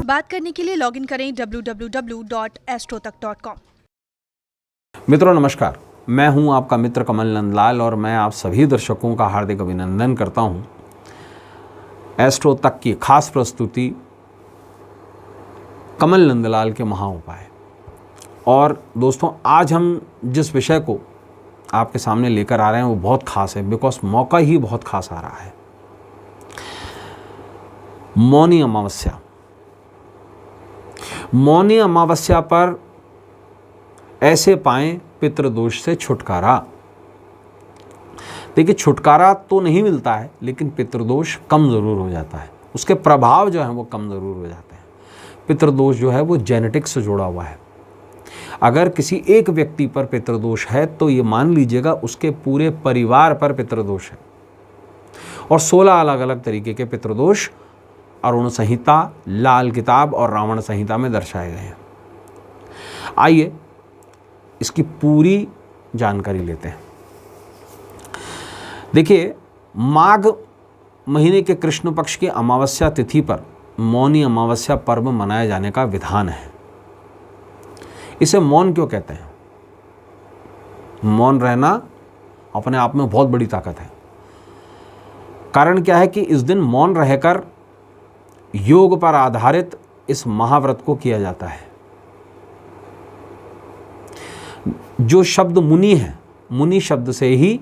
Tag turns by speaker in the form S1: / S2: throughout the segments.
S1: बात करने के लिए लॉगिन करें www.astrotak.com।
S2: मित्रों नमस्कार, मैं हूं आपका मित्र कमल नंदलाल और मैं आप सभी दर्शकों का हार्दिक अभिनंदन करता हूं एस्ट्रो तक की खास प्रस्तुति कमल नंदलाल के महा उपाय। और दोस्तों, आज हम जिस विषय को आपके सामने लेकर आ रहे हैं वो बहुत खास है, बिकॉज मौका ही बहुत खास आ रहा है। मौनी अमावस्या। मौनी अमावस्या पर ऐसे पाएं पितृदोष से छुटकारा। देखिए, छुटकारा तो नहीं मिलता है, लेकिन पितृदोष कम ज़रूर हो जाता है, उसके प्रभाव जो है वो कम ज़रूर हो जाते हैं। पितृदोष जो है वो जेनेटिक्स से जुड़ा हुआ है। अगर किसी एक व्यक्ति पर पितृदोष है तो ये मान लीजिएगा उसके पूरे परिवार पर पितृदोष है। और 16 अलग अलग तरीके के पितृदोष अरुण संहिता, लाल किताब और रावण संहिता में दर्शाए गए हैं। आइए इसकी पूरी जानकारी लेते हैं। देखिए, माघ महीने के कृष्ण पक्ष की अमावस्या तिथि पर मौनी अमावस्या पर्व मनाए जाने का विधान है। इसे मौन क्यों कहते हैं? मौन रहना अपने आप में बहुत बड़ी ताकत है। कारण क्या है कि इस दिन मौन रहकर योग पर आधारित इस महाव्रत को किया जाता है। जो शब्द मुनि है, मुनि शब्द से ही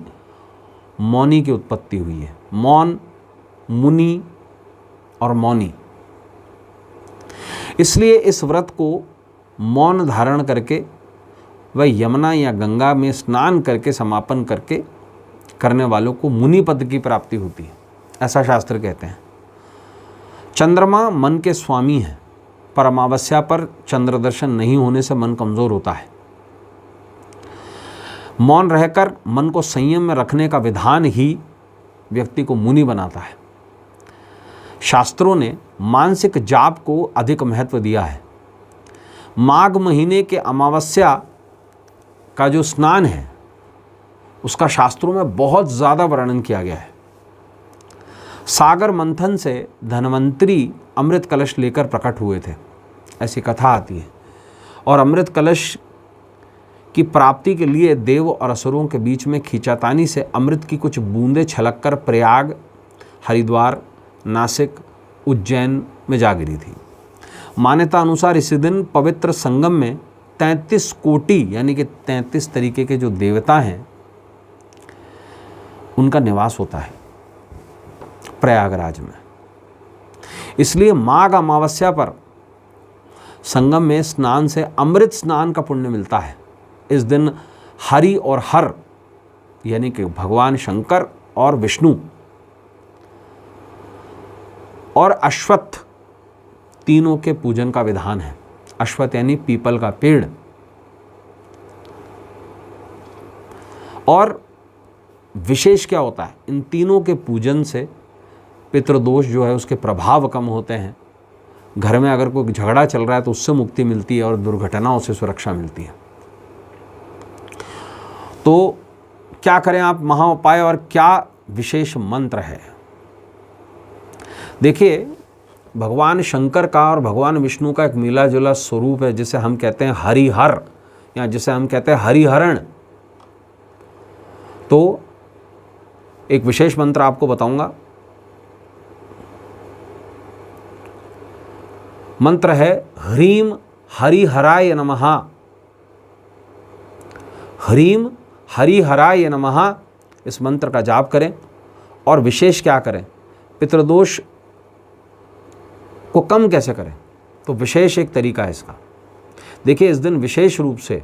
S2: मौनी की उत्पत्ति हुई है। मौन, मुनि और मौनी। इसलिए इस व्रत को मौन धारण करके वह यमुना या गंगा में स्नान करके समापन करके करने वालों को मुनि पद की प्राप्ति होती है, ऐसा शास्त्र कहते हैं। चंद्रमा मन के स्वामी है, पर अमावस्या पर चंद्र दर्शन नहीं होने से मन कमज़ोर होता है। मौन रहकर मन को संयम में रखने का विधान ही व्यक्ति को मुनि बनाता है। शास्त्रों ने मानसिक जाप को अधिक महत्व दिया है। माघ महीने के अमावस्या का जो स्नान है उसका शास्त्रों में बहुत ज़्यादा वर्णन किया गया है। सागर मंथन से धन्वंतरी अमृत कलश लेकर प्रकट हुए थे, ऐसी कथा आती है। और अमृत कलश की प्राप्ति के लिए देव और असुरों के बीच में खींचातानी से अमृत की कुछ बूंदें छलककर प्रयाग, हरिद्वार, नासिक, उज्जैन में जा गिरी थी। मान्यता अनुसार इसी दिन पवित्र संगम में 33 कोटि यानी कि 33 तरीके के जो देवता हैं उनका निवास होता है प्रयागराज में। इसलिए माघ अमावस्या पर संगम में स्नान से अमृत स्नान का पुण्य मिलता है। इस दिन हरि और हर यानी कि भगवान शंकर और विष्णु और अश्वत्थ तीनों के पूजन का विधान है। अश्वत्थ यानी पीपल का पेड़। और विशेष क्या होता है, इन तीनों के पूजन से पितृदोष जो है उसके प्रभाव कम होते हैं। घर में अगर कोई झगड़ा चल रहा है तो उससे मुक्ति मिलती है और दुर्घटनाओं से सुरक्षा मिलती है। तो क्या करें आप महा उपाय और क्या विशेष मंत्र है? देखिए, भगवान शंकर का और भगवान विष्णु का एक मिला जुला स्वरूप है, जिसे हम कहते हैं हरिहर या जिसे हम कहते हैं हरिहरण। तो एक विशेष मंत्र आपको बताऊंगा। मंत्र है ह्रीम हरिहराय नमः। ह्रीम हरिहराय नमः। इस मंत्र का जाप करें। और विशेष क्या करें, पितृदोष को कम कैसे करें, तो विशेष एक तरीका है इसका। देखिए, इस दिन विशेष रूप से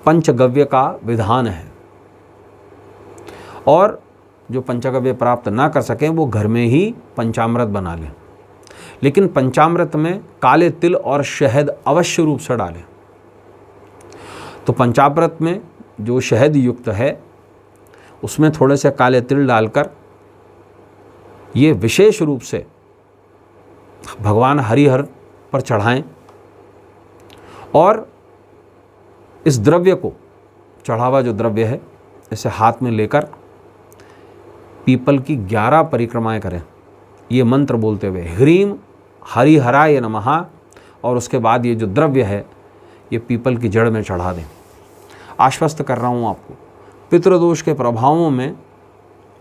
S2: पंचगव्य का विधान है। और जो पंचगव्य प्राप्त ना कर सकें वो घर में ही पंचामृत बना लें। लेकिन पंचामृत में काले तिल और शहद अवश्य रूप से डालें। तो पंचामृत में जो शहद युक्त है उसमें थोड़े से काले तिल डालकर ये विशेष रूप से भगवान हरिहर पर चढ़ाएं। और इस द्रव्य को, चढ़ावा जो द्रव्य है, इसे हाथ में लेकर पीपल की 11 परिक्रमाएं करें, ये मंत्र बोलते हुए ह्रीम हरिहराय नमः और उसके बाद ये जो द्रव्य है ये पीपल की जड़ में चढ़ा दें। आश्वस्त कर रहा हूँ आपको, पितृदोष के प्रभावों में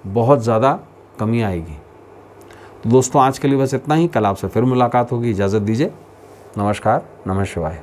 S2: बहुत ज़्यादा कमी आएगी। तो दोस्तों आज के लिए बस इतना ही। कल आपसे फिर मुलाकात होगी। इजाज़त दीजिए। नमस्कार। नमः शिवाय।